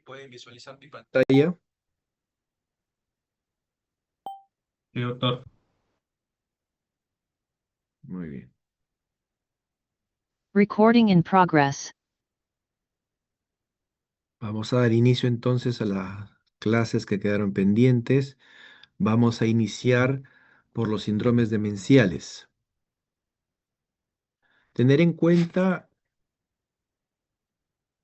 pueden visualizar mi pantalla. Sí, doctor. Muy bien. Recording in progress. Vamos a dar inicio entonces a las clases que quedaron pendientes. Vamos a iniciar por los síndromes demenciales. Tener en cuenta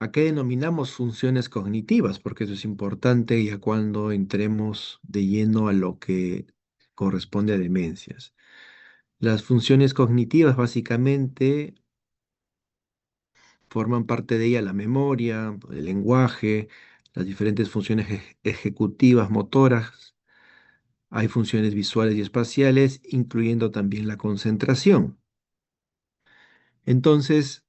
a qué denominamos funciones cognitivas, porque eso es importante ya cuando entremos de lleno a lo que corresponde a demencias. Las funciones cognitivas básicamente forman parte de ella la memoria, el lenguaje, las diferentes funciones ejecutivas, motoras. Hay funciones visuales y espaciales, incluyendo también la concentración. Entonces,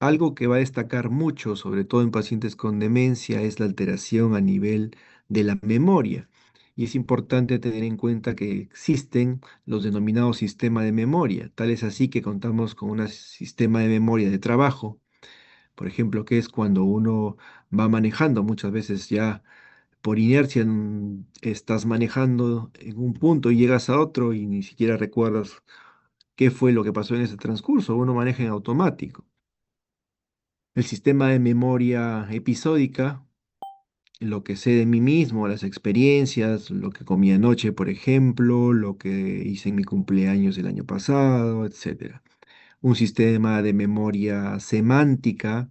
algo que va a destacar mucho, sobre todo en pacientes con demencia, es la alteración a nivel de la memoria. Y es importante tener en cuenta que existen los denominados sistemas de memoria. Tal es así que contamos con un sistema de memoria de trabajo, por ejemplo, que es cuando uno va manejando, muchas veces ya por inercia estás manejando en un punto y llegas a otro y ni siquiera recuerdas qué fue lo que pasó en ese transcurso, uno maneja en automático. El sistema de memoria episódica, lo que sé de mí mismo, las experiencias, lo que comí anoche, por ejemplo, lo que hice en mi cumpleaños el año pasado, etcétera. Un sistema de memoria semántica,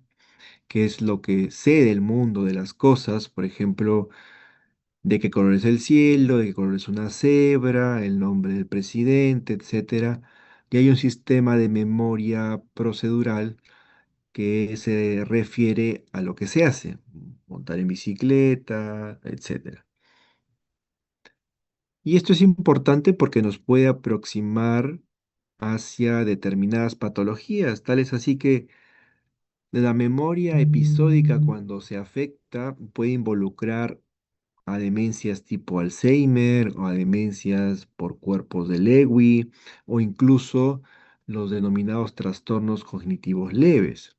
que es lo que sé del mundo, de las cosas, por ejemplo, de qué color es el cielo, de qué color es una cebra, el nombre del presidente, etcétera. Y hay un sistema de memoria procedural que se refiere a lo que se hace, montar en bicicleta, etcétera. Y esto es importante porque nos puede aproximar hacia determinadas patologías, tales así que la memoria episódica cuando se afecta puede involucrar a demencias tipo Alzheimer o a demencias por cuerpos de Lewy o incluso los denominados trastornos cognitivos leves.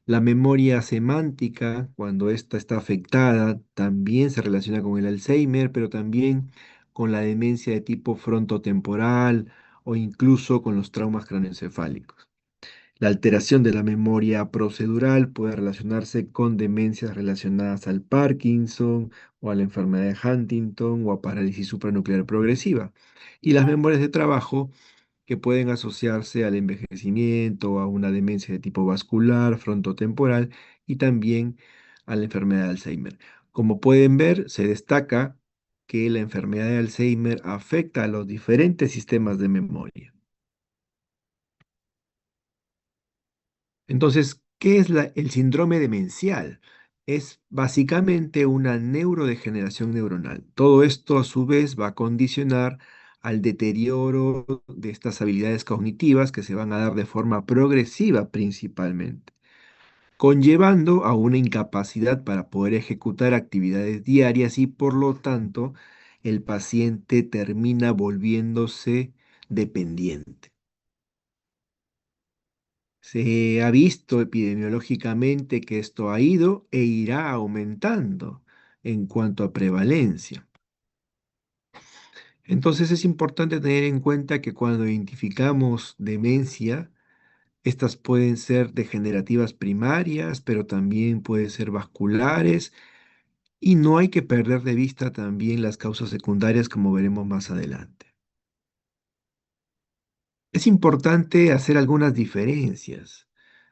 La memoria semántica, cuando ésta está afectada, también se relaciona con el Alzheimer, pero también con la demencia de tipo frontotemporal o incluso con los traumas craneoencefálicos. La alteración de la memoria procedural puede relacionarse con demencias relacionadas al Parkinson o a la enfermedad de Huntington o a parálisis supranuclear progresiva. Y las memorias de trabajo que pueden asociarse al envejecimiento, a una demencia de tipo vascular, frontotemporal y también a la enfermedad de Alzheimer. Como pueden ver, se destaca que la enfermedad de Alzheimer afecta a los diferentes sistemas de memoria. Entonces, ¿qué es el síndrome demencial? Es básicamente una neurodegeneración neuronal. Todo esto a su vez va a condicionar al deterioro de estas habilidades cognitivas que se van a dar de forma progresiva principalmente, conllevando a una incapacidad para poder ejecutar actividades diarias y por lo tanto el paciente termina volviéndose dependiente. Se ha visto epidemiológicamente que esto ha ido e irá aumentando en cuanto a prevalencia. Entonces es importante tener en cuenta que cuando identificamos demencia, estas pueden ser degenerativas primarias, pero también pueden ser vasculares y no hay que perder de vista también las causas secundarias como veremos más adelante. Es importante hacer algunas diferencias,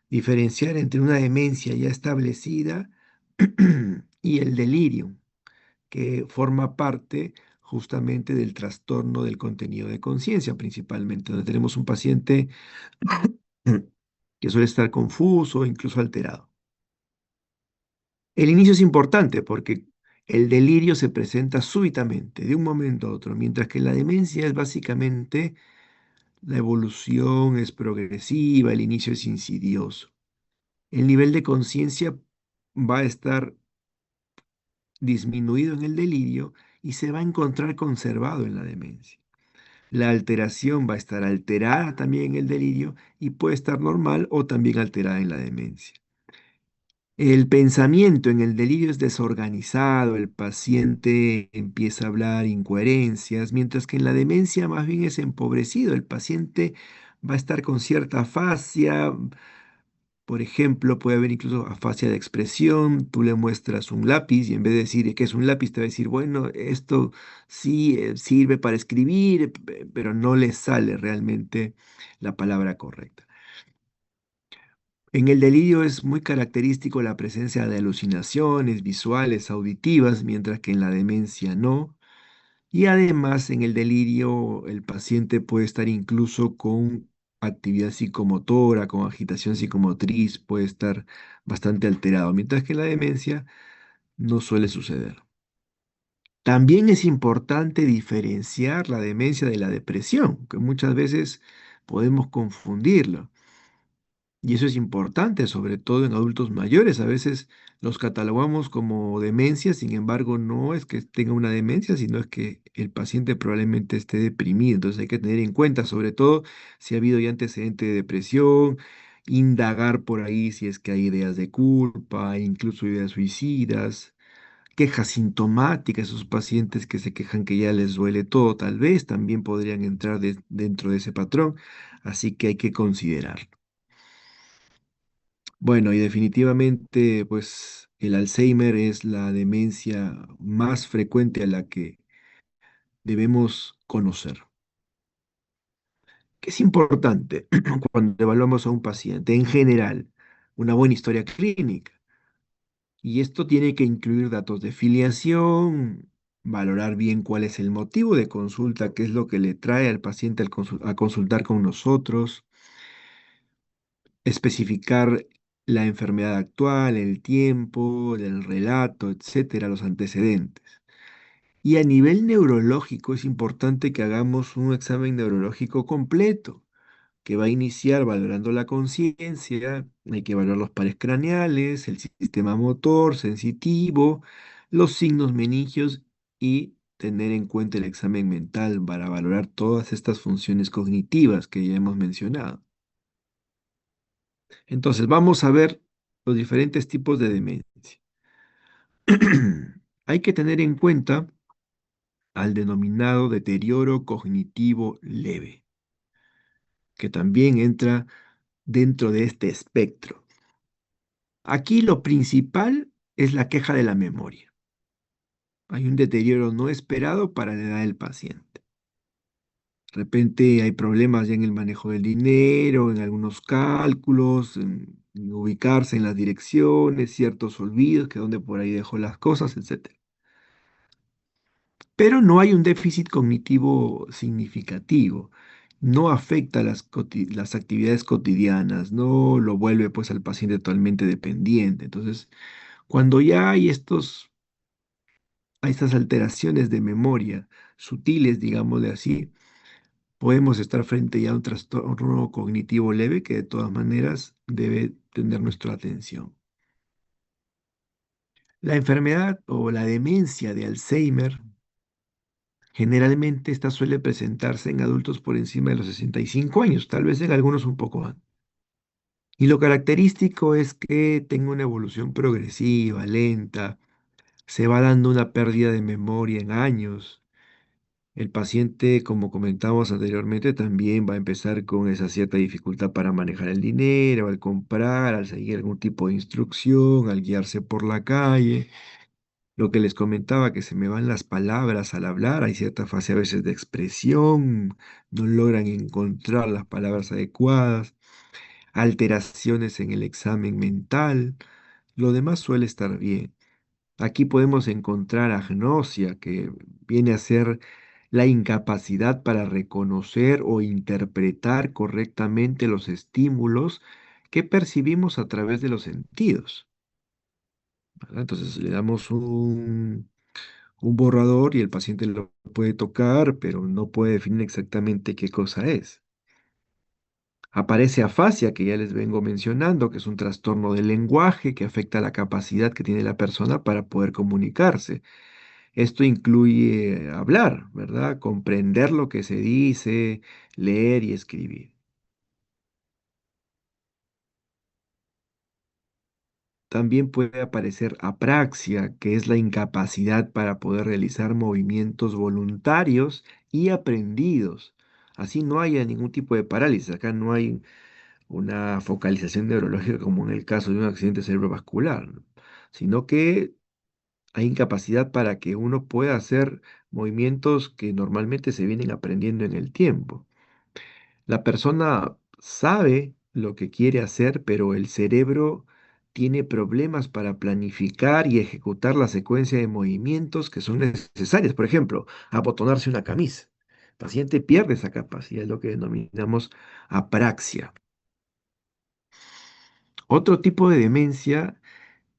diferenciar entre una demencia ya establecida y el delirio, que forma parte justamente del trastorno del contenido de conciencia, principalmente, donde tenemos un paciente que suele estar confuso, incluso alterado. El inicio es importante porque el delirio se presenta súbitamente, de un momento a otro, mientras que la demencia es básicamente la evolución es progresiva, el inicio es insidioso. El nivel de conciencia va a estar disminuido en el delirio y se va a encontrar conservado en la demencia. La alteración va a estar alterada también en el delirio y puede estar normal o también alterada en la demencia. El pensamiento en el delirio es desorganizado, el paciente empieza a hablar incoherencias, mientras que en la demencia más bien es empobrecido. El paciente va a estar con cierta afasia, por ejemplo, puede haber incluso afasia de expresión. Tú le muestras un lápiz y en vez de decir que es un lápiz, te va a decir, bueno, esto sí sirve para escribir, pero no le sale realmente la palabra correcta. En el delirio es muy característico la presencia de alucinaciones visuales, auditivas, mientras que en la demencia no. Y además en el delirio el paciente puede estar incluso con actividad psicomotora, con agitación psicomotriz, puede estar bastante alterado, mientras que en la demencia no suele suceder. También es importante diferenciar la demencia de la depresión, que muchas veces podemos confundirlo. Y eso es importante, sobre todo en adultos mayores. A veces los catalogamos como demencia, sin embargo, no es que tenga una demencia, sino es que el paciente probablemente esté deprimido. Entonces hay que tener en cuenta, sobre todo si ha habido ya antecedente de depresión, indagar por ahí si es que hay ideas de culpa, incluso ideas suicidas, quejas sintomáticas, esos pacientes que se quejan que ya les duele todo, tal vez también podrían entrar dentro de ese patrón. Así que hay que considerar. Bueno, y definitivamente, pues el Alzheimer es la demencia más frecuente a la que debemos conocer. ¿Qué es importante cuando evaluamos a un paciente? En general, una buena historia clínica. Y esto tiene que incluir datos de filiación, valorar bien cuál es el motivo de consulta, qué es lo que le trae al paciente a consultar con nosotros, especificar la enfermedad actual, el tiempo, el relato, etcétera, los antecedentes. Y a nivel neurológico es importante que hagamos un examen neurológico completo, que va a iniciar valorando la conciencia, hay que evaluar los pares craneales, el sistema motor, sensitivo, los signos meningios y tener en cuenta el examen mental para valorar todas estas funciones cognitivas que ya hemos mencionado. Entonces, vamos a ver los diferentes tipos de demencia. Hay que tener en cuenta al denominado deterioro cognitivo leve, que también entra dentro de este espectro. Aquí lo principal es la queja de la memoria. Hay un deterioro no esperado para la edad del paciente. De repente hay problemas ya en el manejo del dinero, en algunos cálculos, en ubicarse en las direcciones, ciertos olvidos, que donde por ahí dejó las cosas, etc. Pero no hay un déficit cognitivo significativo. No afecta las actividades cotidianas, no lo vuelve pues al paciente totalmente dependiente. Entonces, cuando ya hay estas alteraciones de memoria sutiles, digámosle así, podemos estar frente ya a un trastorno cognitivo leve que de todas maneras debe tener nuestra atención. La enfermedad o la demencia de Alzheimer generalmente esta suele presentarse en adultos por encima de los 65 años, tal vez en algunos un poco antes. Y lo característico es que tenga una evolución progresiva, lenta, se va dando una pérdida de memoria en años. El paciente, como comentamos anteriormente, también va a empezar con esa cierta dificultad para manejar el dinero, al comprar, al seguir algún tipo de instrucción, al guiarse por la calle. Lo que les comentaba, que se me van las palabras al hablar, hay cierta fase a veces de expresión, no logran encontrar las palabras adecuadas, alteraciones en el examen mental, lo demás suele estar bien. Aquí podemos encontrar agnosia, que viene a ser la incapacidad para reconocer o interpretar correctamente los estímulos que percibimos a través de los sentidos, ¿verdad? Entonces le damos un borrador y el paciente lo puede tocar, pero no puede definir exactamente qué cosa es. Aparece afasia, que ya les vengo mencionando, que es un trastorno del lenguaje que afecta la capacidad que tiene la persona para poder comunicarse. Esto incluye hablar, ¿verdad? Comprender lo que se dice, leer y escribir. También puede aparecer apraxia, que es la incapacidad para poder realizar movimientos voluntarios y aprendidos. Así no haya ningún tipo de parálisis. Acá no hay una focalización neurológica como en el caso de un accidente cerebrovascular, ¿no? Sino que hay incapacidad para que uno pueda hacer movimientos que normalmente se vienen aprendiendo en el tiempo. La persona sabe lo que quiere hacer, pero el cerebro tiene problemas para planificar y ejecutar la secuencia de movimientos que son necesarias. Por ejemplo, abotonarse una camisa. El paciente pierde esa capacidad, es lo que denominamos apraxia. Otro tipo de demencia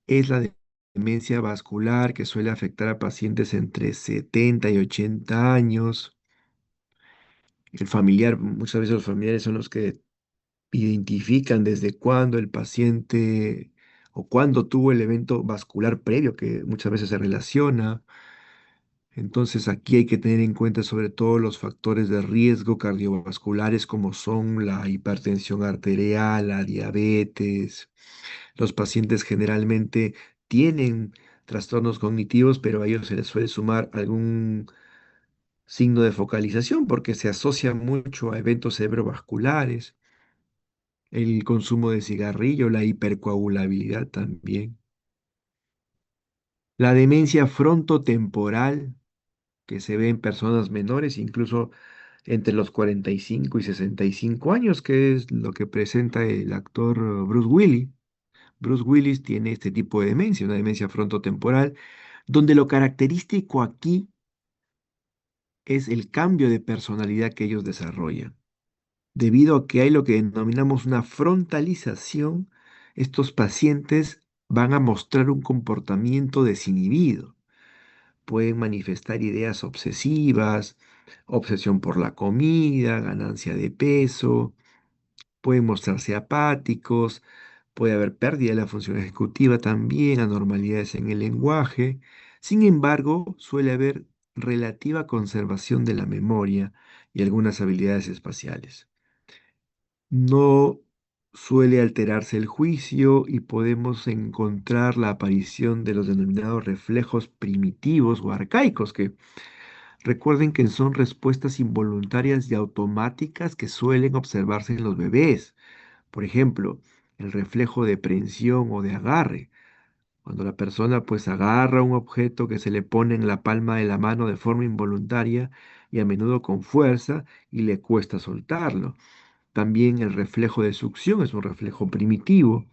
es la demencia vascular, que suele afectar a pacientes entre 70 y 80 años. El familiar, muchas veces los familiares son los que identifican desde cuándo el paciente o cuándo tuvo el evento vascular previo, que muchas veces se relaciona. Entonces aquí hay que tener en cuenta sobre todo los factores de riesgo cardiovasculares como son la hipertensión arterial, la diabetes. Los pacientes generalmente tienen trastornos cognitivos, pero a ellos se les suele sumar algún signo de focalización porque se asocia mucho a eventos cerebrovasculares, el consumo de cigarrillo, la hipercoagulabilidad también. La demencia frontotemporal que se ve en personas menores, incluso entre los 45 y 65 años, que es lo que presenta el actor Bruce Willis. Bruce Willis tiene este tipo de demencia, una demencia frontotemporal, donde lo característico aquí es el cambio de personalidad que ellos desarrollan. Debido a que hay lo que denominamos una frontalización, estos pacientes van a mostrar un comportamiento desinhibido. Pueden manifestar ideas obsesivas, obsesión por la comida, ganancia de peso, pueden mostrarse apáticos, puede haber pérdida de la función ejecutiva también, anormalidades en el lenguaje. Sin embargo, suele haber relativa conservación de la memoria y algunas habilidades espaciales. No suele alterarse el juicio y podemos encontrar la aparición de los denominados reflejos primitivos o arcaicos, que recuerden que son respuestas involuntarias y automáticas que suelen observarse en los bebés. Por ejemplo, el reflejo de prensión o de agarre. Cuando la persona pues agarra un objeto que se le pone en la palma de la mano de forma involuntaria y a menudo con fuerza y le cuesta soltarlo. También el reflejo de succión es un reflejo primitivo,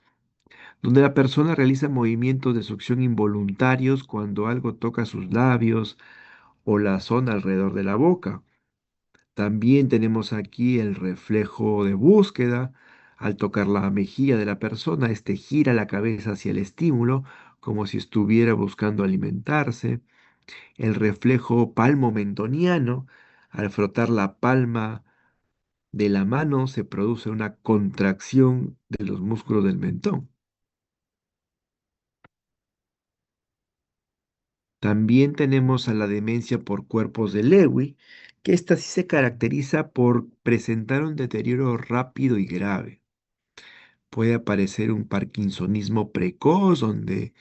donde la persona realiza movimientos de succión involuntarios cuando algo toca sus labios o la zona alrededor de la boca. También tenemos aquí el reflejo de búsqueda. Al tocar la mejilla de la persona, este gira la cabeza hacia el estímulo, como si estuviera buscando alimentarse. El reflejo palmo-mentoniano. Al frotar la palma de la mano se produce una contracción de los músculos del mentón. También tenemos a la demencia por cuerpos de Lewy, que esta sí se caracteriza por presentar un deterioro rápido y grave. Puede aparecer un parkinsonismo precoz, donde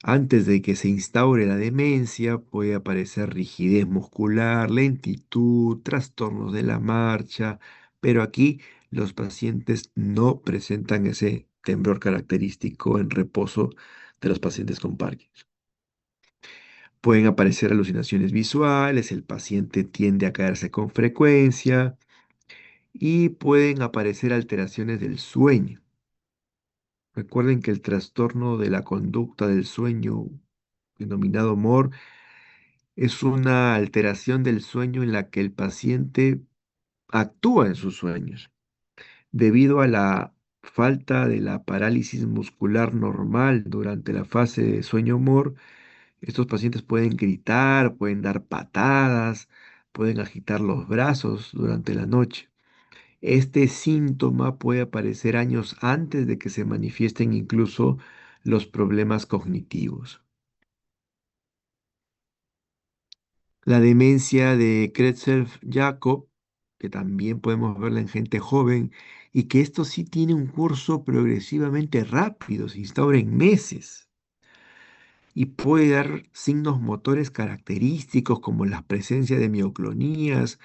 antes de que se instaure la demencia puede aparecer rigidez muscular, lentitud, trastornos de la marcha, pero aquí los pacientes no presentan ese temblor característico en reposo de los pacientes con Parkinson. Pueden aparecer alucinaciones visuales, el paciente tiende a caerse con frecuencia y pueden aparecer alteraciones del sueño. Recuerden que el trastorno de la conducta del sueño, denominado MOR, es una alteración del sueño en la que el paciente actúa en sus sueños. Debido a la falta de la parálisis muscular normal durante la fase de sueño MOR, estos pacientes pueden gritar, pueden dar patadas, pueden agitar los brazos durante la noche. Este síntoma puede aparecer años antes de que se manifiesten incluso los problemas cognitivos. La demencia de Creutzfeldt-Jakob, que también podemos verla en gente joven, y que esto sí tiene un curso progresivamente rápido, se instaura en meses y puede dar signos motores característicos como la presencia de mioclonías,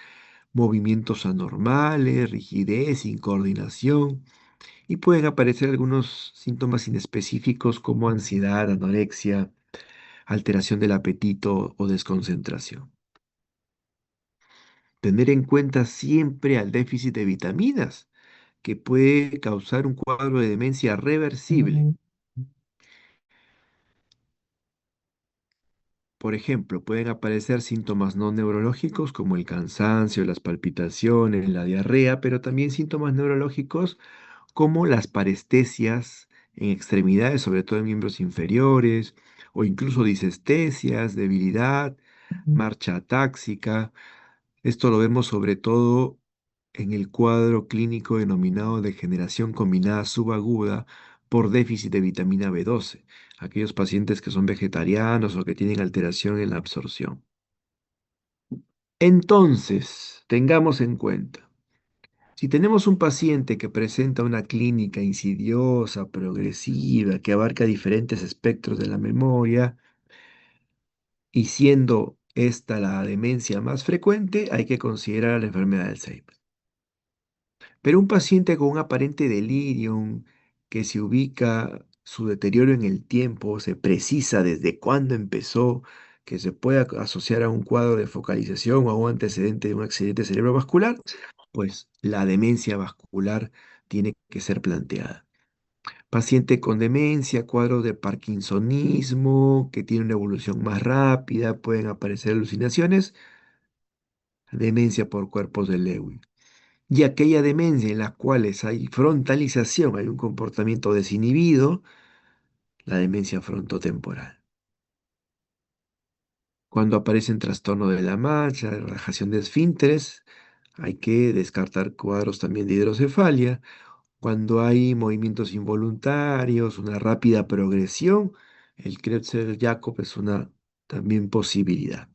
movimientos anormales, rigidez, incoordinación, y pueden aparecer algunos síntomas inespecíficos como ansiedad, anorexia, alteración del apetito o desconcentración. Tener en cuenta siempre al déficit de vitaminas, que puede causar un cuadro de demencia reversible. Por ejemplo, pueden aparecer síntomas no neurológicos como el cansancio, las palpitaciones, la diarrea, pero también síntomas neurológicos como las parestesias en extremidades, sobre todo en miembros inferiores, o incluso disestesias, debilidad, marcha atáxica. Esto lo vemos sobre todo en el cuadro clínico denominado degeneración combinada subaguda por déficit de vitamina B12, aquellos pacientes que son vegetarianos o que tienen alteración en la absorción. Entonces, tengamos en cuenta, si tenemos un paciente que presenta una clínica insidiosa, progresiva, que abarca diferentes espectros de la memoria, y siendo esta la demencia más frecuente, hay que considerar la enfermedad de Alzheimer. Pero un paciente con un aparente delirium que se ubica su deterioro en el tiempo, se precisa desde cuándo empezó, que se pueda asociar a un cuadro de focalización o a un antecedente de un accidente cerebrovascular, pues la demencia vascular tiene que ser planteada. Paciente con demencia, cuadro de parkinsonismo, que tiene una evolución más rápida, pueden aparecer alucinaciones, demencia por cuerpos de Lewy. Y aquella demencia en las cuales hay frontalización, hay un comportamiento desinhibido, la demencia frontotemporal. Cuando aparecen trastorno de la marcha, relajación de esfínteres, hay que descartar cuadros también de hidrocefalia. Cuando hay movimientos involuntarios, una rápida progresión, el Creutzfeldt-Jakob es una también posibilidad.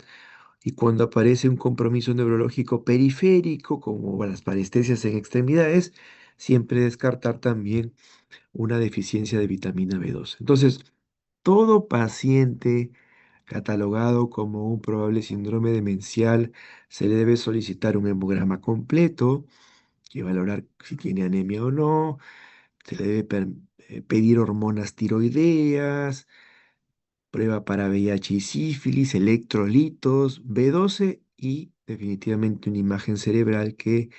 Y cuando aparece un compromiso neurológico periférico, como las parestesias en extremidades, siempre descartar también una deficiencia de vitamina B12. Entonces, todo paciente catalogado como un probable síndrome demencial se le debe solicitar un hemograma completo y valorar si tiene anemia o no. Se le debe pedir hormonas tiroideas, prueba para VIH y sífilis, electrolitos, B12 y definitivamente una imagen cerebral que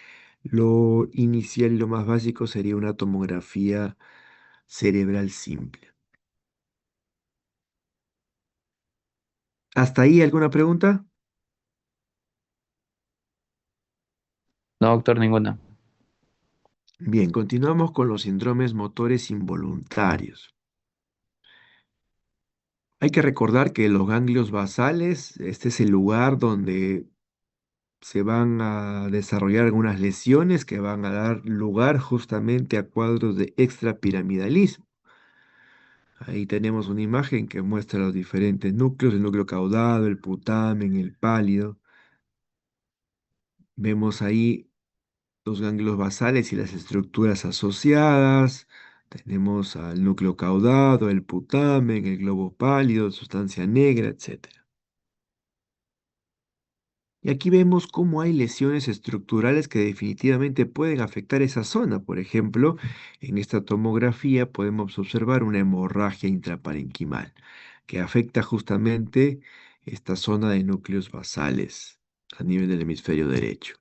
lo inicial y lo más básico sería una tomografía cerebral simple. ¿Hasta ahí alguna pregunta? No, doctor, ninguna. Bien, continuamos con los síndromes motores involuntarios. Hay que recordar que los ganglios basales, este es el lugar donde se van a desarrollar algunas lesiones que van a dar lugar justamente a cuadros de extrapiramidalismo. Ahí tenemos una imagen que muestra los diferentes núcleos, el núcleo caudado, el putamen, el pálido. Vemos ahí los ganglios basales y las estructuras asociadas. Tenemos al núcleo caudado, el putamen, el globo pálido, sustancia negra, etc. Y aquí vemos cómo hay lesiones estructurales que definitivamente pueden afectar esa zona. Por ejemplo, en esta tomografía podemos observar una hemorragia intraparenquimal que afecta justamente esta zona de núcleos basales a nivel del hemisferio derecho.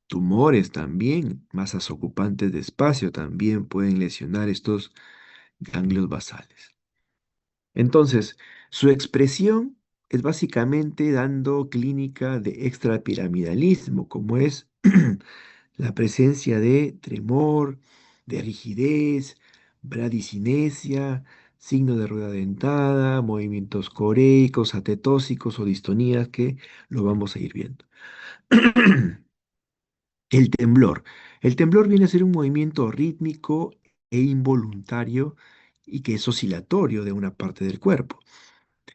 Tumores también, masas ocupantes de espacio también pueden lesionar estos ganglios basales. Entonces, su expresión es básicamente dando clínica de extrapiramidalismo, como es la presencia de tremor, de rigidez, bradicinesia, signo de rueda dentada, movimientos coreicos, atetósicos o distonías que lo vamos a ir viendo. El temblor. El temblor viene a ser un movimiento rítmico e involuntario y que es oscilatorio de una parte del cuerpo.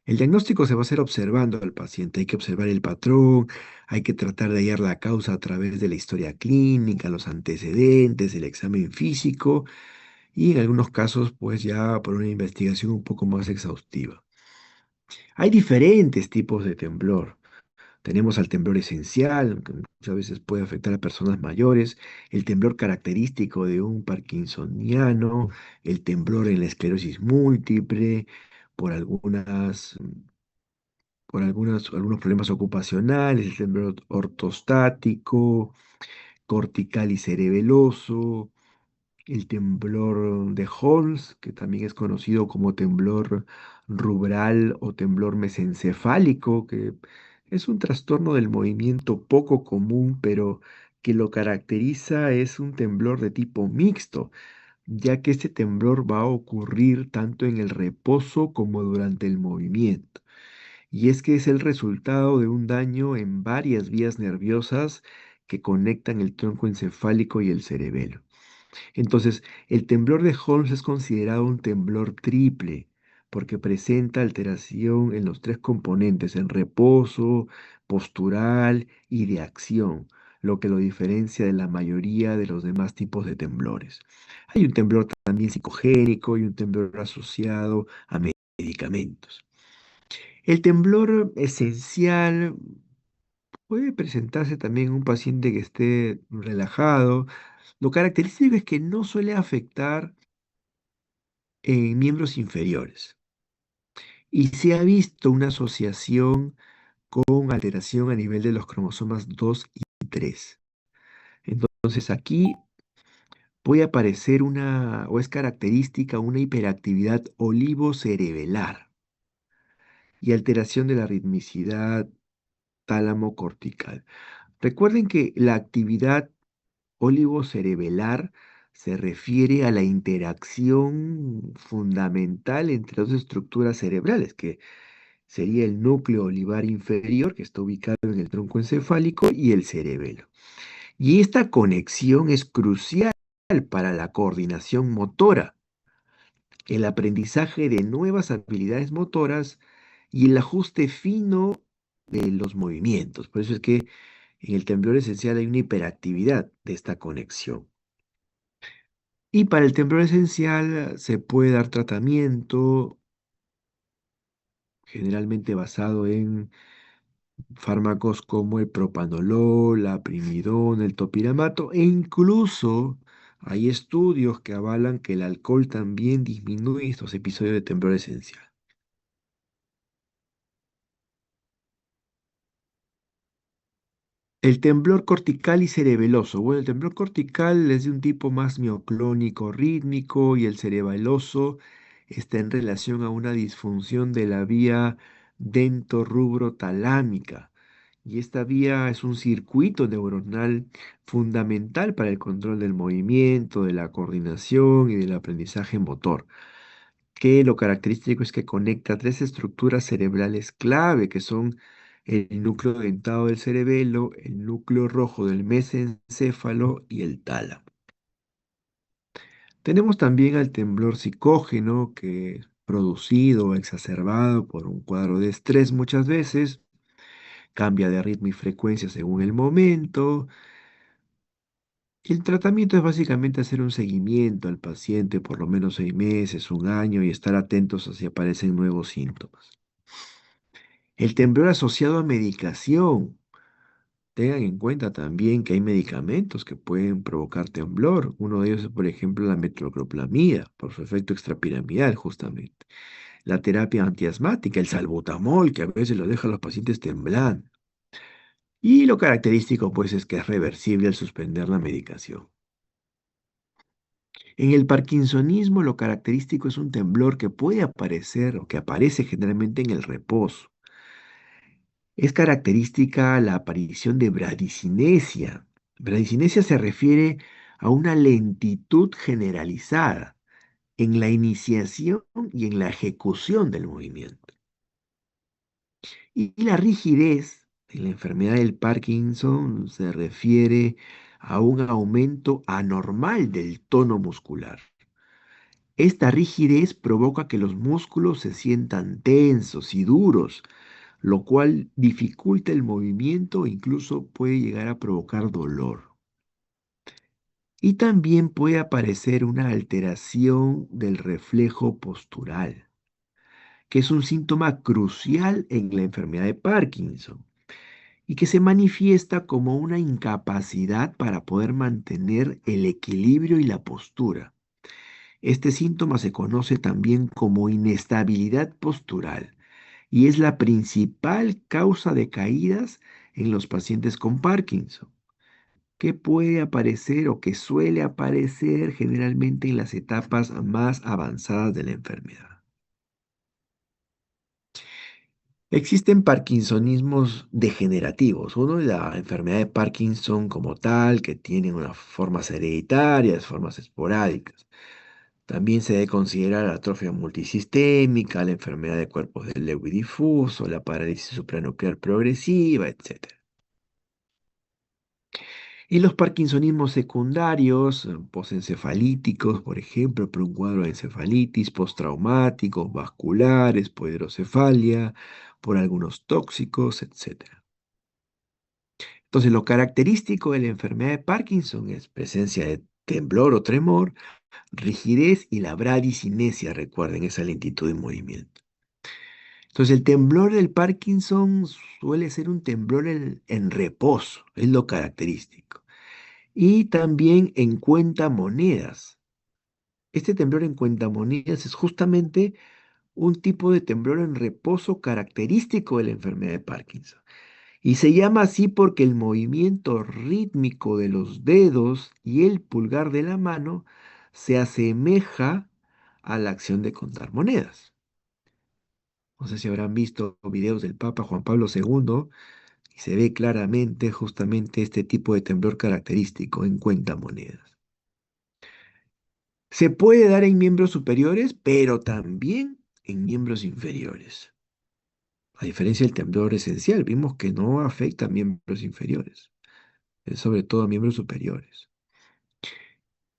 El diagnóstico se va a hacer observando al paciente. Hay que observar el patrón, hay que tratar de hallar la causa a través de la historia clínica, los antecedentes, el examen físico y en algunos casos, pues ya por una investigación un poco más exhaustiva. Hay diferentes tipos de temblor. Tenemos al temblor esencial, que muchas veces puede afectar a personas mayores, el temblor característico de un parkinsoniano, el temblor en la esclerosis múltiple, por algunos problemas ocupacionales, el temblor ortostático, cortical y cerebeloso, el temblor de Holmes, que también es conocido como temblor rubral o temblor mesencefálico, que es un trastorno del movimiento poco común, pero que lo caracteriza es un temblor de tipo mixto, ya que este temblor va a ocurrir tanto en el reposo como durante el movimiento. Y es que es el resultado de un daño en varias vías nerviosas que conectan el tronco encefálico y el cerebelo. Entonces, el temblor de Holmes es considerado un temblor triple porque presenta alteración en los tres componentes, en reposo, postural y de acción, lo que lo diferencia de la mayoría de los demás tipos de temblores. Hay un temblor también psicogénico y un temblor asociado a medicamentos. El temblor esencial puede presentarse también en un paciente que esté relajado. Lo característico es que no suele afectar en miembros inferiores y se ha visto una asociación con alteración a nivel de los cromosomas 2 y 3. Entonces aquí puede aparecer o es característica una hiperactividad olivocerebelar y alteración de la ritmicidad tálamo-cortical. Recuerden que la actividad olivocerebelar se refiere a la interacción fundamental entre dos estructuras cerebrales, que sería el núcleo olivar inferior, que está ubicado en el tronco encefálico, y el cerebelo. Y esta conexión es crucial para la coordinación motora, el aprendizaje de nuevas habilidades motoras y el ajuste fino de los movimientos. Por eso es que en el temblor esencial hay una hiperactividad de esta conexión. Y para el temblor esencial se puede dar tratamiento generalmente basado en fármacos como el propanolol, la primidona, el topiramato e incluso hay estudios que avalan que el alcohol también disminuye estos episodios de temblor esencial. El temblor cortical y cerebeloso. Bueno, el temblor cortical es de un tipo más mioclónico rítmico y el cerebeloso está en relación a una disfunción de la vía dentorrubrotalámica. Y esta vía es un circuito neuronal fundamental para el control del movimiento, de la coordinación y del aprendizaje motor, que lo característico es que conecta tres estructuras cerebrales clave, que son el núcleo dentado del cerebelo, el núcleo rojo del mesencéfalo y el tálamo. Tenemos también al temblor psicógeno, que es producido o exacerbado por un cuadro de estrés muchas veces, cambia de ritmo y frecuencia según el momento. El tratamiento es básicamente hacer un seguimiento al paciente por lo menos 6 meses, un año y estar atentos a si aparecen nuevos síntomas. El temblor asociado a medicación. Tengan en cuenta también que hay medicamentos que pueden provocar temblor. Uno de ellos es, por ejemplo, la metoclopramida, por su efecto extrapiramidal, justamente. La terapia antiasmática, el salbutamol, que a veces lo deja a los pacientes temblando. Y lo característico, pues, es que es reversible al suspender la medicación. En el parkinsonismo, lo característico es un temblor que puede aparecer o que aparece generalmente en el reposo. Es característica la aparición de bradicinesia. Bradicinesia se refiere a una lentitud generalizada en la iniciación y en la ejecución del movimiento. Y la rigidez en la enfermedad del Parkinson se refiere a un aumento anormal del tono muscular. Esta rigidez provoca que los músculos se sientan tensos y duros, lo cual dificulta el movimiento e incluso puede llegar a provocar dolor. Y también puede aparecer una alteración del reflejo postural, que es un síntoma crucial en la enfermedad de Parkinson y que se manifiesta como una incapacidad para poder mantener el equilibrio y la postura. Este síntoma se conoce también como inestabilidad postural y es la principal causa de caídas en los pacientes con Parkinson, que puede aparecer o que suele aparecer generalmente en las etapas más avanzadas de la enfermedad. Existen parkinsonismos degenerativos. Uno es la enfermedad de Parkinson como tal, que tiene unas formas hereditarias, formas esporádicas. También se debe considerar la atrofia multisistémica, la enfermedad de cuerpos de Lewy difuso, la parálisis supranuclear progresiva, etc. Y los parkinsonismos secundarios, posencefalíticos, por ejemplo, por un cuadro de encefalitis, postraumáticos, vasculares, por hidrocefalia, por algunos tóxicos, etc. Entonces, lo característico de la enfermedad de Parkinson es presencia de temblor o tremor, rigidez y la bradicinesia, recuerden, esa lentitud de movimiento. Entonces, el temblor del Parkinson suele ser un temblor en reposo, es lo característico. Y también en cuentamonedas. Este temblor en cuentamonedas es justamente un tipo de temblor en reposo característico de la enfermedad de Parkinson. Y se llama así porque el movimiento rítmico de los dedos y el pulgar de la mano se asemeja a la acción de contar monedas. No sé si habrán visto videos del Papa Juan Pablo II y se ve claramente justamente este tipo de temblor característico en cuentamonedas. Se puede dar en miembros superiores, pero también en miembros inferiores. A diferencia del temblor esencial, vimos que no afecta a miembros inferiores, es sobre todo a miembros superiores.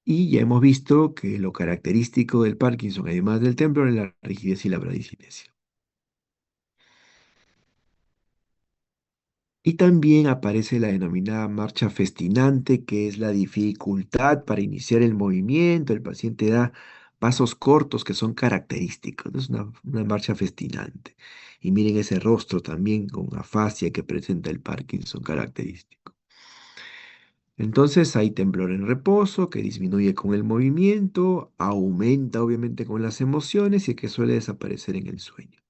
Y ya hemos visto que lo característico del Parkinson, además del temblor, es la rigidez y la bradicinesia. Y también aparece la denominada marcha festinante, que es la dificultad para iniciar el movimiento. El paciente da pasos cortos que son característicos. Es una marcha festinante. Y miren ese rostro también con afasia que presenta el Parkinson característico. Entonces hay temblor en reposo que disminuye con el movimiento, aumenta obviamente con las emociones y que suele desaparecer en el sueño.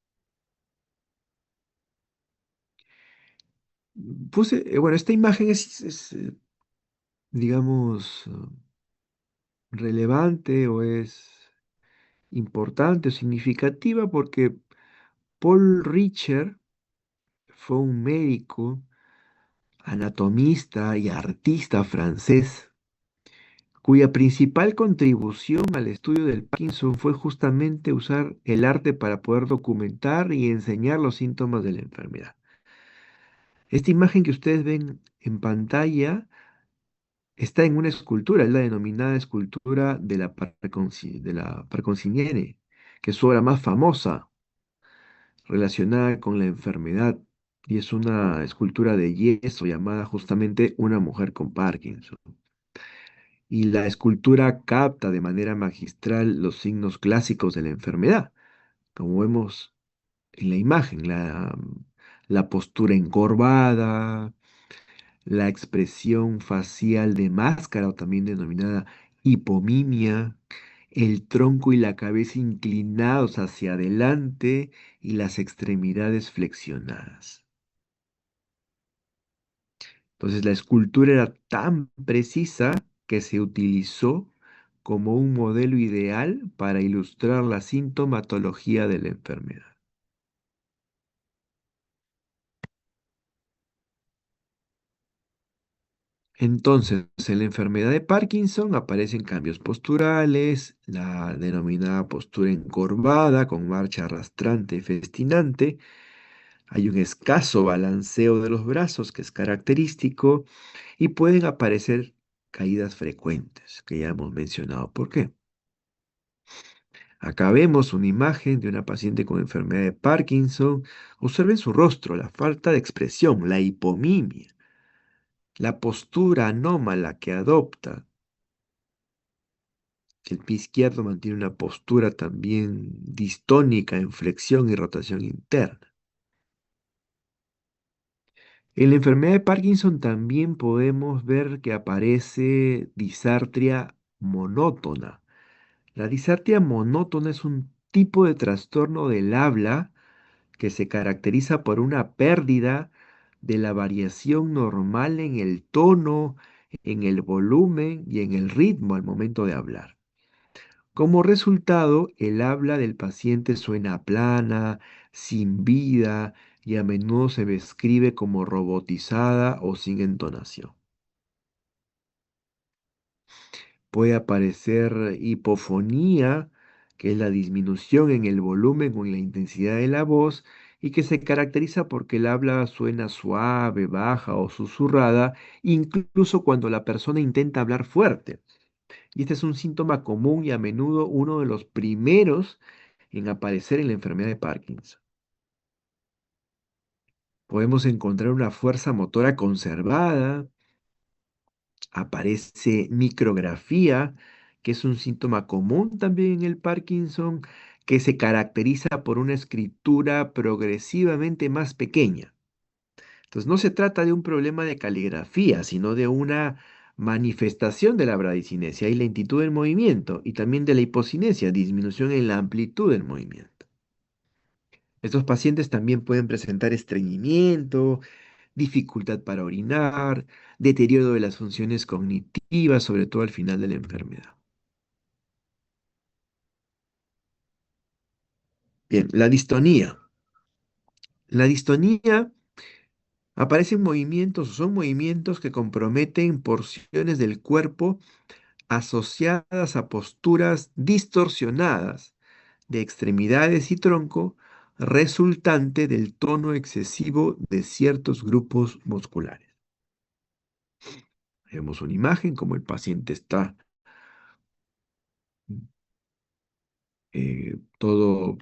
Bueno, esta imagen es, digamos, relevante o es importante o significativa porque Paul Richer fue un médico, anatomista y artista francés cuya principal contribución al estudio del Parkinson fue justamente usar el arte para poder documentar y enseñar los síntomas de la enfermedad. Esta imagen que ustedes ven en pantalla está en una escultura, es la denominada escultura de la Parconciniene, que es su obra más famosa relacionada con la enfermedad, y es una escultura de yeso llamada justamente Una mujer con Parkinson. Y la escultura capta de manera magistral los signos clásicos de la enfermedad, como vemos en la imagen, la postura encorvada, la expresión facial de máscara o también denominada hipomimia, el tronco y la cabeza inclinados hacia adelante y las extremidades flexionadas. Entonces la escultura era tan precisa que se utilizó como un modelo ideal para ilustrar la sintomatología de la enfermedad. Entonces, en la enfermedad de Parkinson aparecen cambios posturales, la denominada postura encorvada con marcha arrastrante y festinante. Hay un escaso balanceo de los brazos que es característico y pueden aparecer caídas frecuentes, que ya hemos mencionado. ¿Por qué? Acá vemos una imagen de una paciente con enfermedad de Parkinson. Observen su rostro, la falta de expresión, la hipomimia, la postura anómala que adopta. El pie izquierdo mantiene una postura también distónica en flexión y rotación interna. En la enfermedad de Parkinson también podemos ver que aparece disartria monótona. La disartria monótona es un tipo de trastorno del habla que se caracteriza por una pérdida de la variación normal en el tono, en el volumen y en el ritmo al momento de hablar. Como resultado, el habla del paciente suena plana, sin vida y a menudo se describe como robotizada o sin entonación. Puede aparecer hipofonía, que es la disminución en el volumen o en la intensidad de la voz y que se caracteriza porque el habla suena suave, baja o susurrada, incluso cuando la persona intenta hablar fuerte. Y este es un síntoma común y a menudo uno de los primeros en aparecer en la enfermedad de Parkinson. Podemos encontrar una fuerza motora conservada, aparece micrografía, que es un síntoma común también en el Parkinson, que se caracteriza por una escritura progresivamente más pequeña. Entonces, no se trata de un problema de caligrafía, sino de una manifestación de la bradicinesia y lentitud del movimiento, y también de la hipocinesia, disminución en la amplitud del movimiento. Estos pacientes también pueden presentar estreñimiento, dificultad para orinar, deterioro de las funciones cognitivas, sobre todo al final de la enfermedad. Bien, la distonía. La distonía aparecen movimientos o son movimientos que comprometen porciones del cuerpo asociadas a posturas distorsionadas de extremidades y tronco, resultante del tono excesivo de ciertos grupos musculares. Vemos una imagen como el paciente está todo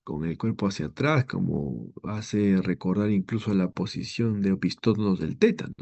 con el cuerpo hacia atrás, como hace recordar incluso la posición de opistótonos del tétano.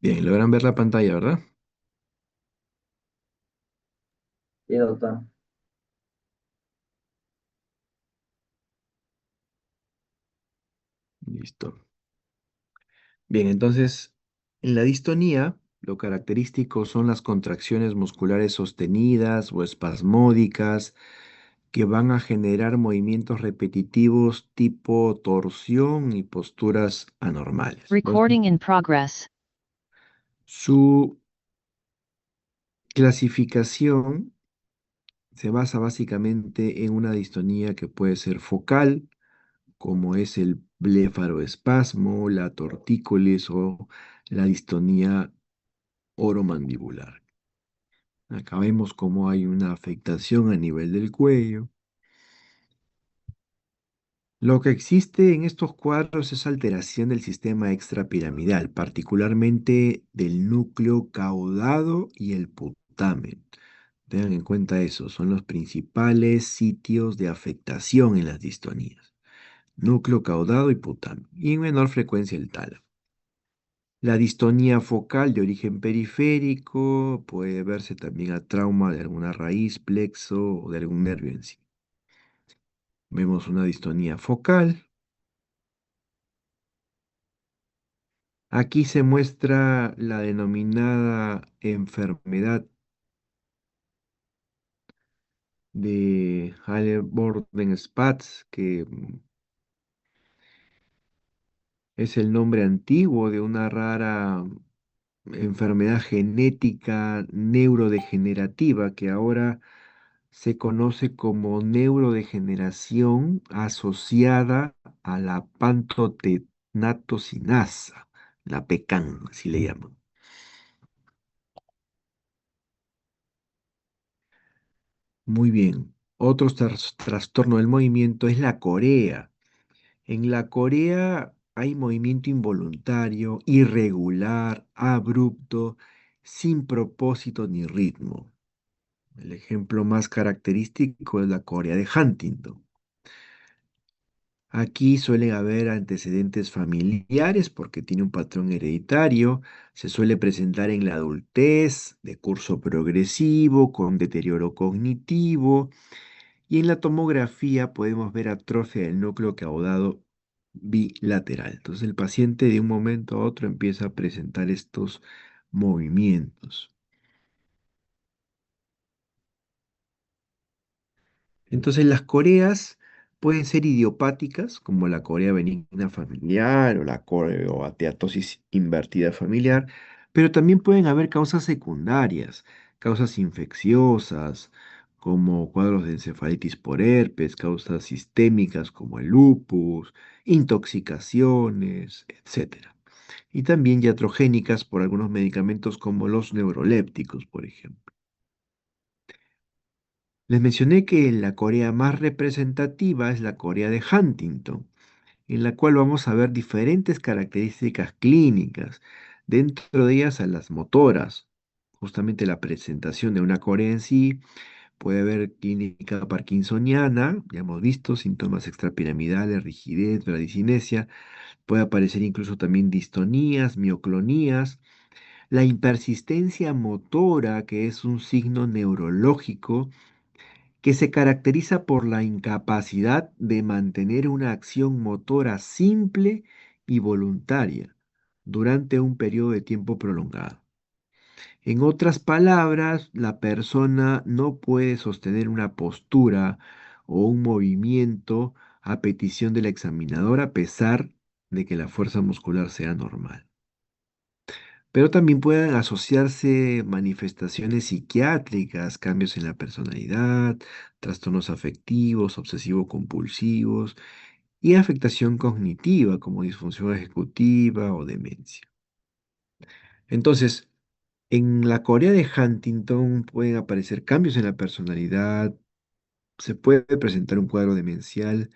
Bien, logran ver la pantalla, ¿verdad? Sí, doctor. Listo. Bien, entonces, en la distonía, lo característico son las contracciones musculares sostenidas o espasmódicas que van a generar movimientos repetitivos tipo torsión y posturas anormales. Recording in progress. Su clasificación se basa básicamente en una distonía que puede ser focal, como es el blefaroespasmo, la tortícolis o la distonía oromandibular. Acá vemos cómo hay una afectación a nivel del cuello. Lo que existe en estos cuadros es alteración del sistema extrapiramidal, particularmente del núcleo caudado y el putamen. Tengan en cuenta eso, son los principales sitios de afectación en las distonías. Núcleo caudado y putamen, y en menor frecuencia el tálamo. La distonía focal de origen periférico puede verse también a trauma de alguna raíz, plexo o de algún nervio en sí. Vemos una distonía focal. Aquí se muestra la denominada enfermedad de Haller-Borden-Spatz, que es el nombre antiguo de una rara enfermedad genética neurodegenerativa que ahora se conoce como neurodegeneración asociada a la pantotenosinasa, la PECAN, así le llaman. Muy bien. Otro trastorno del movimiento es la corea. En la corea hay movimiento involuntario, irregular, abrupto, sin propósito ni ritmo. El ejemplo más característico es la corea de Huntington. Aquí suelen haber antecedentes familiares porque tiene un patrón hereditario, se suele presentar en la adultez, de curso progresivo, con deterioro cognitivo, y en la tomografía podemos ver atrofia del núcleo caudado bilateral. Entonces el paciente de un momento a otro empieza a presentar estos movimientos. Entonces las coreas pueden ser idiopáticas, como la corea benigna familiar o la coreoateatosis invertida familiar, pero también pueden haber causas secundarias, causas infecciosas, como cuadros de encefalitis por herpes, causas sistémicas como el lupus, intoxicaciones, etcétera. Y también iatrogénicas por algunos medicamentos como los neurolépticos, por ejemplo. Les mencioné que la Corea más representativa es la Corea de Huntington, en la cual vamos a ver diferentes características clínicas, dentro de ellas a las motoras. Justamente la presentación de una Corea en sí puede haber clínica parkinsoniana, ya hemos visto síntomas extrapiramidales, rigidez, bradicinesia, puede aparecer incluso también distonías, mioclonías, la impersistencia motora, que es un signo neurológico que se caracteriza por la incapacidad de mantener una acción motora simple y voluntaria durante un periodo de tiempo prolongado. En otras palabras, la persona no puede sostener una postura o un movimiento a petición del examinador a pesar de que la fuerza muscular sea normal. Pero también pueden asociarse manifestaciones psiquiátricas, cambios en la personalidad, trastornos afectivos, obsesivo-compulsivos y afectación cognitiva como disfunción ejecutiva o demencia. Entonces, en la Corea de Huntington pueden aparecer cambios en la personalidad, se puede presentar un cuadro demencial,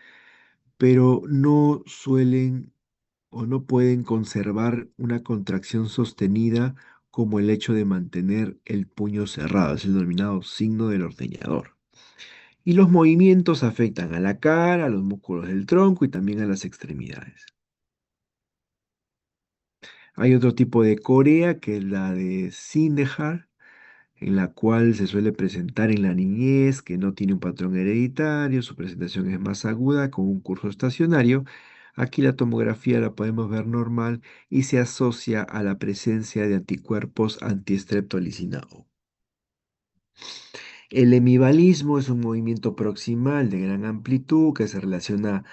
pero no suelen o no pueden conservar una contracción sostenida como el hecho de mantener el puño cerrado, es el denominado signo del ordeñador. Y los movimientos afectan a la cara, a los músculos del tronco y también a las extremidades. Hay otro tipo de corea que es la de Sindhar, en la cual se suele presentar en la niñez, que no tiene un patrón hereditario, su presentación es más aguda, con un curso estacionario. Aquí la tomografía la podemos ver normal y se asocia a la presencia de anticuerpos antiestreptolicina O. El hemivalismo es un movimiento proximal de gran amplitud que se relaciona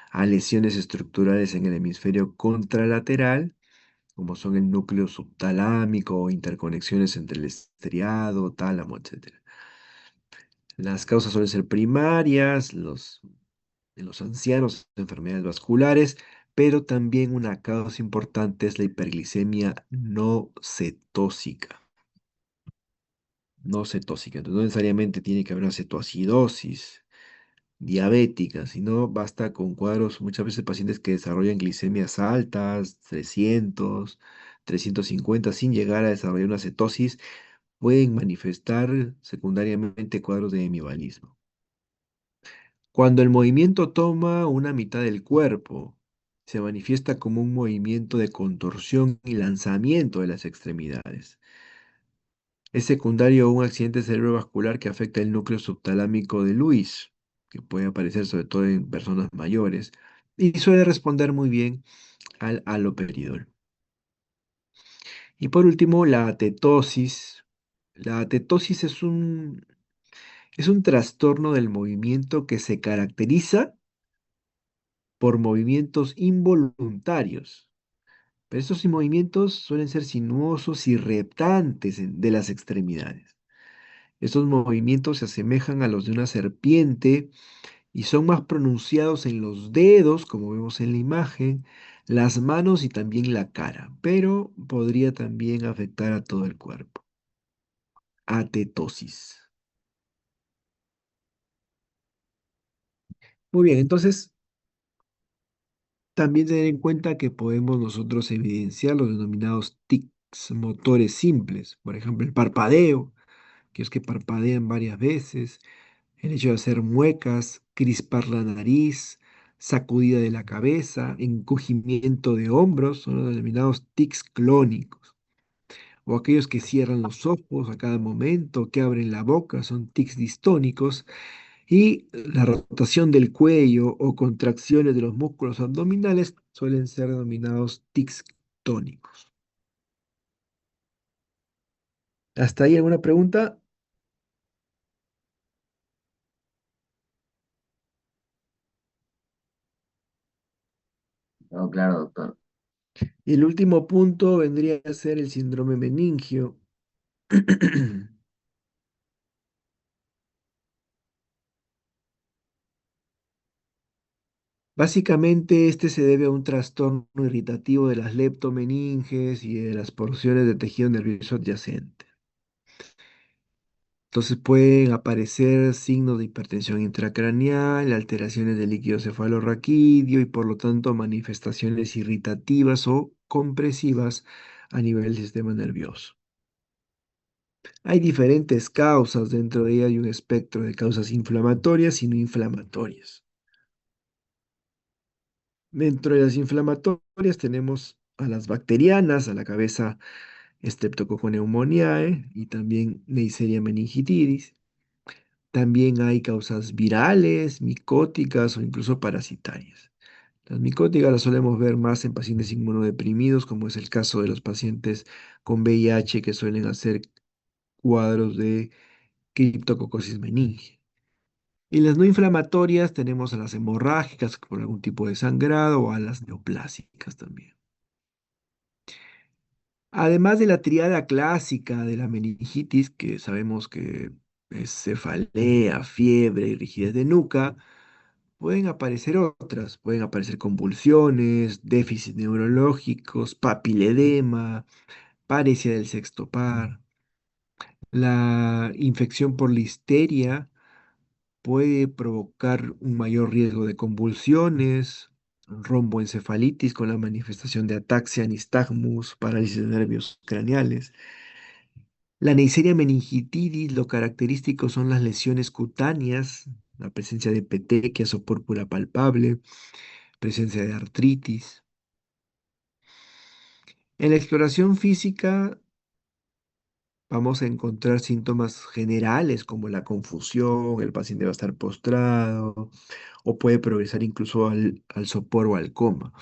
a lesiones estructurales en el hemisferio contralateral, como son el núcleo subtalámico o interconexiones entre el estriado, tálamo, etc. Las causas suelen ser primarias, en los ancianos, enfermedades vasculares, pero también una causa importante es la hiperglicemia no cetósica. No cetósica, entonces no necesariamente tiene que haber una cetoacidosis diabética, sino basta con cuadros, muchas veces pacientes que desarrollan glicemias altas, 300, 350, sin llegar a desarrollar una cetosis, pueden manifestar secundariamente cuadros de hemivalismo. Cuando el movimiento toma una mitad del cuerpo, se manifiesta como un movimiento de contorsión y lanzamiento de las extremidades. Es secundario a un accidente cerebrovascular que afecta el núcleo subtalámico de Lewis, que puede aparecer sobre todo en personas mayores, y suele responder muy bien al haloperidol. Y por último, la atetosis. La atetosis es un trastorno del movimiento que se caracteriza por movimientos involuntarios. Pero estos movimientos suelen ser sinuosos y reptantes de las extremidades. Estos movimientos se asemejan a los de una serpiente y son más pronunciados en los dedos, como vemos en la imagen, las manos y también la cara, pero podría también afectar a todo el cuerpo. Atetosis. Muy bien, entonces también tener en cuenta que podemos nosotros evidenciar los denominados tics motores simples, por ejemplo, el parpadeo, que es que parpadean varias veces, el hecho de hacer muecas, crispar la nariz, sacudida de la cabeza, encogimiento de hombros, son los denominados tics clónicos. O aquellos que cierran los ojos a cada momento, que abren la boca, son tics distónicos. Y la rotación del cuello o contracciones de los músculos abdominales suelen ser denominados tics tónicos. ¿Hasta ahí alguna pregunta? No, claro, doctor. Y el último punto vendría a ser el síndrome meningio. Básicamente, este se debe a un trastorno irritativo de las leptomeninges y de las porciones de tejido nervioso adyacente. Entonces pueden aparecer signos de hipertensión intracraneal, alteraciones del líquido cefalorraquídeo y por lo tanto manifestaciones irritativas o compresivas a nivel del sistema nervioso. Hay diferentes causas, dentro de ellas hay un espectro de causas inflamatorias y no inflamatorias. Dentro de las inflamatorias tenemos a las bacterianas, a la cabeza Streptococcus pneumoniae y también Neisseria meningitidis. También hay causas virales, micóticas o incluso parasitarias. Las micóticas las solemos ver más en pacientes inmunodeprimidos, como es el caso de los pacientes con VIH que suelen hacer cuadros de criptococosis meningi. Y las no inflamatorias tenemos a las hemorrágicas por algún tipo de sangrado o a las neoplásicas también. Además de la triada clásica de la meningitis, que sabemos que es cefalea, fiebre y rigidez de nuca, pueden aparecer otras, pueden aparecer convulsiones, déficits neurológicos, papiledema, paresia del sexto par. La infección por listeria puede provocar un mayor riesgo de convulsiones, romboencefalitis con la manifestación de ataxia, nistagmus, parálisis de nervios craneales. La Neisseria meningitidis, lo característico son las lesiones cutáneas, la presencia de petequias o púrpura palpable, presencia de artritis. En la exploración física vamos a encontrar síntomas generales como la confusión, el paciente va a estar postrado o puede progresar incluso al sopor o al coma.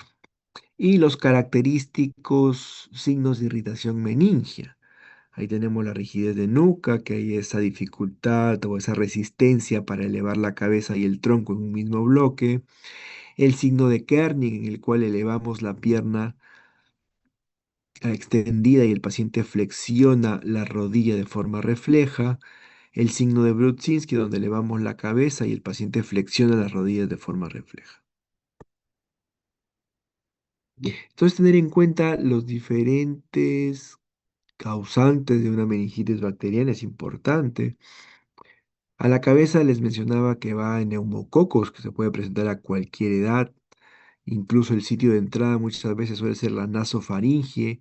Y los característicos signos de irritación meningia. Ahí tenemos la rigidez de nuca, que hay esa dificultad o esa resistencia para elevar la cabeza y el tronco en un mismo bloque. El signo de Kernig, en el cual elevamos la pierna extendida y el paciente flexiona la rodilla de forma refleja. El signo de Brudzinski, donde elevamos la cabeza y el paciente flexiona las rodillas de forma refleja. Entonces, tener en cuenta los diferentes causantes de una meningitis bacteriana es importante. A la cabeza les mencionaba que va en neumococos, que se puede presentar a cualquier edad. Incluso el sitio de entrada muchas veces suele ser la nasofaringe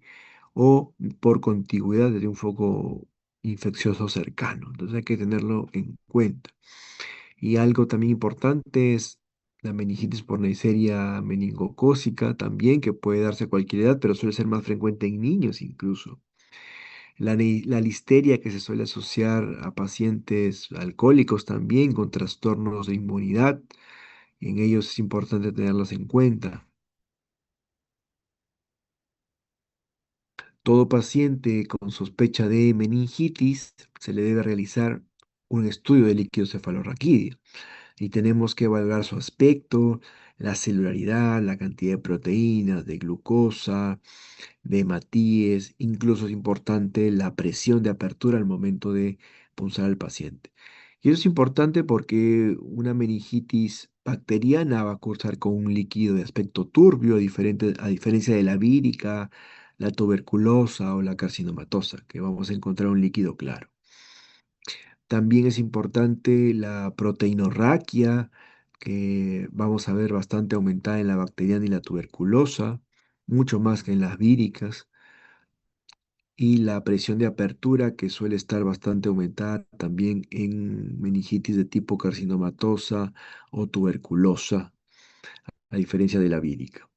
o por contigüidad de un foco infeccioso cercano. Entonces hay que tenerlo en cuenta. Y algo también importante es la meningitis por Neisseria meningocócica también, que puede darse a cualquier edad, pero suele ser más frecuente en niños incluso. La listeria que se suele asociar a pacientes alcohólicos también con trastornos de inmunidad, en ellos es importante tenerlos en cuenta. Todo paciente con sospecha de meningitis se le debe realizar un estudio de líquido cefalorraquídeo y tenemos que evaluar su aspecto, la celularidad, la cantidad de proteínas, de glucosa, de Matías, incluso es importante la presión de apertura al momento de punzar al paciente. Y eso es importante porque una meningitis bacteriana va a cursar con un líquido de aspecto turbio, a diferencia de la vírica, la tuberculosa o la carcinomatosa, que vamos a encontrar un líquido claro. También es importante la proteinorraquia, que vamos a ver bastante aumentada en la bacteriana y la tuberculosa, mucho más que en las víricas, y la presión de apertura, que suele estar bastante aumentada también en meningitis de tipo carcinomatosa o tuberculosa, a diferencia de la vírica.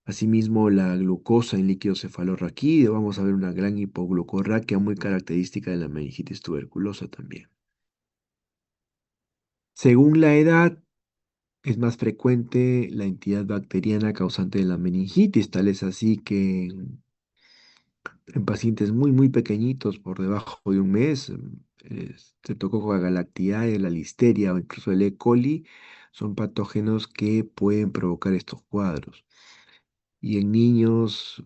Asimismo, la glucosa en líquido cefalorraquídeo, vamos a ver una gran hipoglucorraquia muy característica de la meningitis tuberculosa también. Según la edad, es más frecuente la entidad bacteriana causante de la meningitis, tal es así que en pacientes muy pequeñitos, por debajo de un mes, Streptococcus galactiae, la listeria o incluso el E. coli, son patógenos que pueden provocar estos cuadros. Y en niños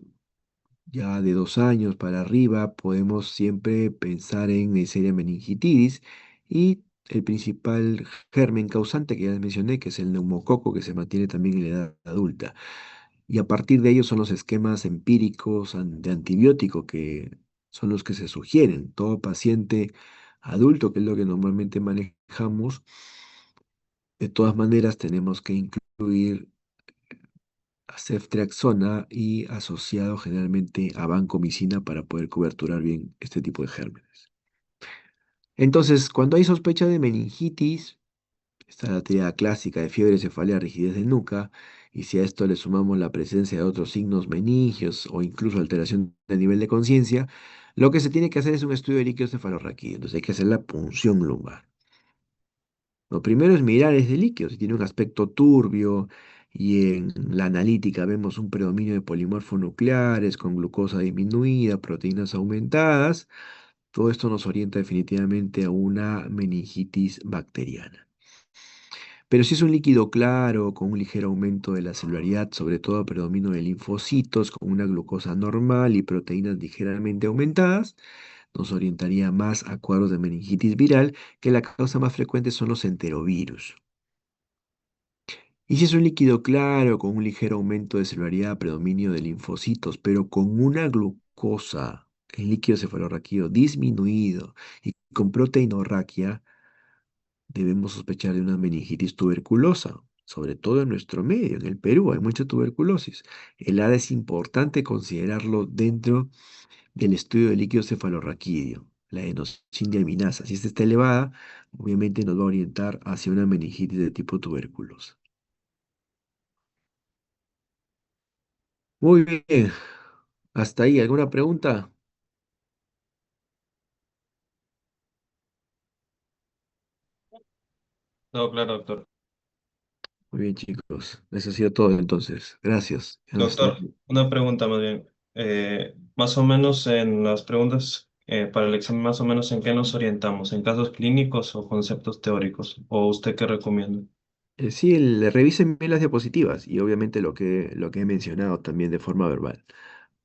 ya de 2 años para arriba, podemos siempre pensar en Neisseria meningitidis y el principal germen causante que ya les mencioné, que es el neumococo, que se mantiene también en la edad adulta. Y a partir de ello son los esquemas empíricos de antibiótico que son los que se sugieren. Todo paciente adulto, que es lo que normalmente manejamos, de todas maneras tenemos que incluir a ceftriaxona y asociado generalmente a vancomicina para poder coberturar bien este tipo de gérmenes. Entonces, cuando hay sospecha de meningitis, está la teoría clásica de fiebre, cefalea, rigidez de nuca, y si a esto le sumamos la presencia de otros signos meningios o incluso alteración de nivel de conciencia, lo que se tiene que hacer es un estudio de líquido cefalorraquídeo. Entonces hay que hacer la punción lumbar. Lo primero es mirar ese líquido, si tiene un aspecto turbio y en la analítica vemos un predominio de polimorfonucleares con glucosa disminuida, proteínas aumentadas, todo esto nos orienta definitivamente a una meningitis bacteriana. Pero si es un líquido claro, con un ligero aumento de la celularidad, sobre todo predominio de linfocitos, con una glucosa normal y proteínas ligeramente aumentadas, nos orientaría más a cuadros de meningitis viral, que la causa más frecuente son los enterovirus. Y si es un líquido claro, con un ligero aumento de celularidad, predominio de linfocitos, pero con una glucosa en líquido cefalorraquídeo disminuido y con proteinorraquia, debemos sospechar de una meningitis tuberculosa, sobre todo en nuestro medio, en el Perú hay mucha tuberculosis. El ADA es importante considerarlo dentro del estudio de líquido cefalorraquídeo, la enosidiaminasa. Si esta está elevada, obviamente nos va a orientar hacia una meningitis de tipo tuberculosa. Muy bien, Hasta ahí, ¿alguna pregunta? No, claro, doctor. Muy bien, chicos. Eso ha sido todo entonces. Gracias. Hasta Doctor, una pregunta más bien. Más o menos en las preguntas para el examen, más o menos en qué nos orientamos, ¿en casos clínicos o conceptos teóricos? ¿O usted qué recomienda? Sí, revisen bien las diapositivas y obviamente lo que he mencionado también de forma verbal.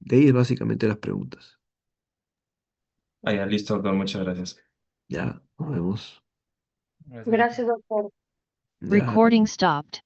De ahí es básicamente las preguntas. Ah, ya, listo, doctor, muchas gracias. Ya, nos vemos. Gracias, doctor. Gracias, doctor. Ya. Recording stopped.